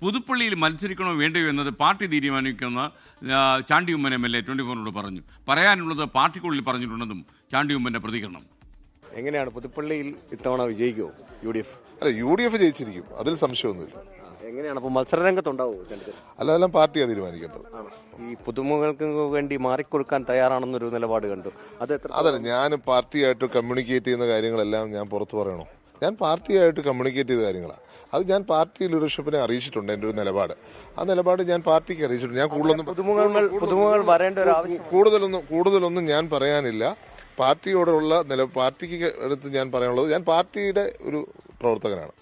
പുതുപ്പള്ളിയിൽ മത്സരിക്കണോ വേണ്ടയോ എന്നത് പാർട്ടി തീരുമാനിക്കുന്ന ചാണ്ടി ഉമ്മൻ MLA 24 പറഞ്ഞു. പറയാനുള്ളത് പാർട്ടിക്കുള്ളിൽ പറഞ്ഞിട്ടുണ്ടെന്നും ചാണ്ടി ഉമ്മന്റെ പ്രതികരണം. എങ്ങനെയാണ് പുതുപ്പള്ളിയിൽ ഇത്തവണ വിജയിക്കുമോ UDF? അല്ല, UDF ജയിച്ചിരിക്കും, അതിൽ സംശയമൊന്നുമില്ല. എങ്ങനെയാണ് അപ്പോൾ മത്സരരംഗത്തുണ്ടാവുമോ? അല്ല, അതെല്ലാം പാർട്ടിയാണ് തീരുമാനിക്കേണ്ടത്. ഈ പുതുമുഖങ്ങൾക്ക് വേണ്ടി മാറിക്കൊടുക്കാൻ തയ്യാറാണെന്നൊരു നിലപാട് കണ്ടു. അതല്ല, ഞാൻ പാർട്ടിയായിട്ട് കമ്മ്യൂണിക്കേറ്റ് ചെയ്യുന്ന കാര്യങ്ങളെല്ലാം ഞാൻ പുറത്തു പറയണോ? ഞാൻ പാർട്ടിയായിട്ട് കമ്മ്യൂണിക്കേറ്റ് ചെയ്ത കാര്യങ്ങളാണ്. അത് ഞാൻ പാർട്ടി ലീഡർഷിപ്പിനെ അറിയിച്ചിട്ടുണ്ട്. എൻ്റെ ഒരു നിലപാട്, ആ നിലപാട് ഞാൻ പാർട്ടിക്ക് അറിയിച്ചിട്ടുണ്ട്. ഞാൻ പുതുമുഖങ്ങൾ വരേണ്ട ഒരു ആവശ്യം കൂടുതലൊന്നും ഞാൻ പറയാനില്ല. പാർട്ടിയോടുള്ള പാർട്ടിക്ക് അടുത്ത് ഞാൻ പറയാനുള്ളത്, ഞാൻ പാർട്ടിയുടെ ഒരു പ്രവർത്തകനാണ്.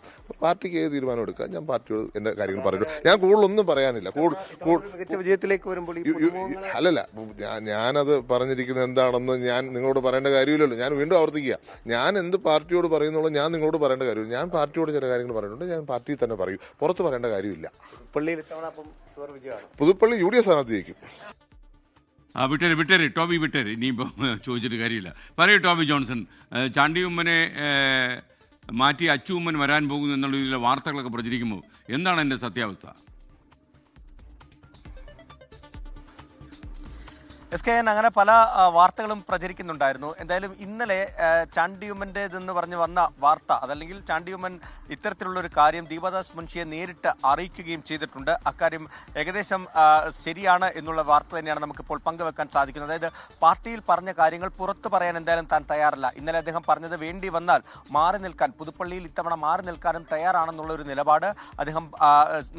പാർട്ടിക്ക് ഏത് തീരുമാനം എടുക്കാൻ ഞാൻ പാർട്ടിയോട് എന്റെ കാര്യങ്ങൾ പറഞ്ഞിട്ടുണ്ട്. ഞാൻ കൂടുതലൊന്നും പറയാനില്ല. മികച്ച വിജയത്തിലേക്ക് വരുമ്പോൾ അല്ലല്ല, ഞാനത് പറഞ്ഞിരിക്കുന്നത് എന്താണെന്ന് ഞാൻ നിങ്ങളോട് പറയേണ്ട കാര്യമില്ലല്ലോ. ഞാൻ വീണ്ടും ആവർത്തിക്കുക, ഞാൻ എന്ത് പാർട്ടിയോട് പറയുന്നുള്ളൂ ഞാൻ നിങ്ങളോട് പറയേണ്ട കാര്യമില്ല. ഞാൻ പാർട്ടിയോട് ചില കാര്യങ്ങൾ പറയുന്നുണ്ട്, ഞാൻ പാർട്ടിയിൽ തന്നെ പറയും, പുറത്ത് പറയേണ്ട കാര്യമില്ല. പുതുപ്പള്ളി UDF സ്ഥാനാർത്ഥി ജയിക്കും. വിട്ടേര് ടോബി വിട്ടേര്, ഇനിയിപ്പോൾ ചോദിച്ചിട്ട് കാര്യമില്ല. പറയൂ ടോബി ജോൺസൺ, ചാണ്ടി ഉമ്മനെ മാറ്റി അച്ചു ഉമ്മൻ വരാൻ പോകുന്നു എന്നുള്ള രീതിയിലുള്ള വാർത്തകളൊക്കെ പ്രചരിക്കുമ്പോൾ എന്താണ് എൻ്റെ സത്യാവസ്ഥ? SKN അങ്ങനെ പല വാർത്തകളും പ്രചരിക്കുന്നുണ്ടായിരുന്നു. എന്തായാലും ഇന്നലെ ചാണ്ടിയുമ്മൻ്റെതെന്ന് പറഞ്ഞ് വന്ന വാർത്ത, അതല്ലെങ്കിൽ ചാണ്ടിയുമ്മൻ ഇത്തരത്തിലുള്ളൊരു കാര്യം ദീപദാസ് മുൻഷിയെ നേരിട്ട് അറിയിക്കുകയും ചെയ്തിട്ടുണ്ട്. അക്കാര്യം ഏകദേശം ശരിയാണ് എന്നുള്ള വാർത്ത തന്നെയാണ് നമുക്കിപ്പോൾ പങ്കുവെക്കാൻ സാധിക്കുന്നത്. അതായത് പാർട്ടിയിൽ പറഞ്ഞ കാര്യങ്ങൾ പുറത്തു പറയാൻ എന്തായാലും താൻ തയ്യാറല്ല. ഇന്നലെ അദ്ദേഹം പറഞ്ഞത് വേണ്ടി വന്നാൽ മാറി നിൽക്കാൻ, പുതുപ്പള്ളിയിൽ ഇത്തവണ മാറി നിൽക്കാനും തയ്യാറാണെന്നുള്ളൊരു നിലപാട് അദ്ദേഹം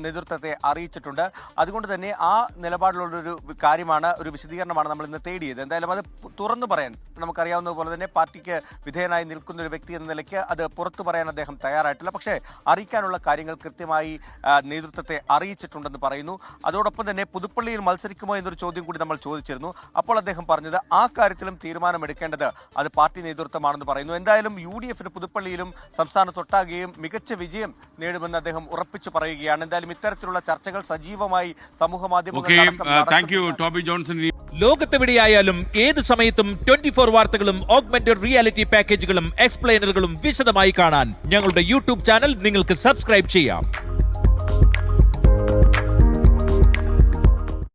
നേതൃത്വത്തെ അറിയിച്ചിട്ടുണ്ട്. അതുകൊണ്ട് തന്നെ ആ നിലപാടിലുള്ളൊരു കാര്യമാണ്, ഒരു വിശദീകരണം നമ്മൾ ഇന്ന് തേടിയത്. എന്തായാലും അത് തുറന്നു പറയാൻ, നമുക്കറിയാവുന്നത് പോലെ തന്നെ പാർട്ടിക്ക് വിധേയനായി നിൽക്കുന്ന ഒരു വ്യക്തി എന്ന നിലയ്ക്ക് അത് പുറത്തു പറയാൻ അദ്ദേഹം തയ്യാറായിട്ടില്ല. പക്ഷേ അറിയിക്കാനുള്ള കാര്യങ്ങൾ കൃത്യമായി നേതൃത്വത്തെ അറിയിച്ചിട്ടുണ്ടെന്ന് പറയുന്നു. അതോടൊപ്പം തന്നെ പുതുപ്പള്ളിയിൽ മത്സരിക്കുമോ എന്നൊരു ചോദ്യം കൂടി നമ്മൾ ചോദിച്ചിരുന്നു. അപ്പോൾ അദ്ദേഹം പറഞ്ഞത് ആ കാര്യത്തിലും തീരുമാനമെടുക്കേണ്ടത് അത് പാർട്ടി നേതൃത്വമാണെന്ന് പറയുന്നു. എന്തായാലും UDFന് പുതുപ്പള്ളിയിലും സംസ്ഥാനത്തൊട്ടാകെയും മികച്ച വിജയം നേടുമെന്ന് അദ്ദേഹം ഉറപ്പിച്ചു പറയുകയാണ്. എന്തായാലും ഇത്തരത്തിലുള്ള ചർച്ചകൾ സജീവമായി സമൂഹ മാധ്യമങ്ങളിൽ ലോകത്തെവിടെയായാലും ഏത് സമയത്തും 24 വാർത്തകളും ഓഗ്മെന്റഡ് റിയാലിറ്റി പാക്കേജുകളും എക്സ്പ്ലെയിനറുകളും വിശദമായി കാണാൻ ഞങ്ങളുടെ YouTube ചാനൽ നിങ്ങൾക്ക് സബ്സ്ക്രൈബ് ചെയ്യാം.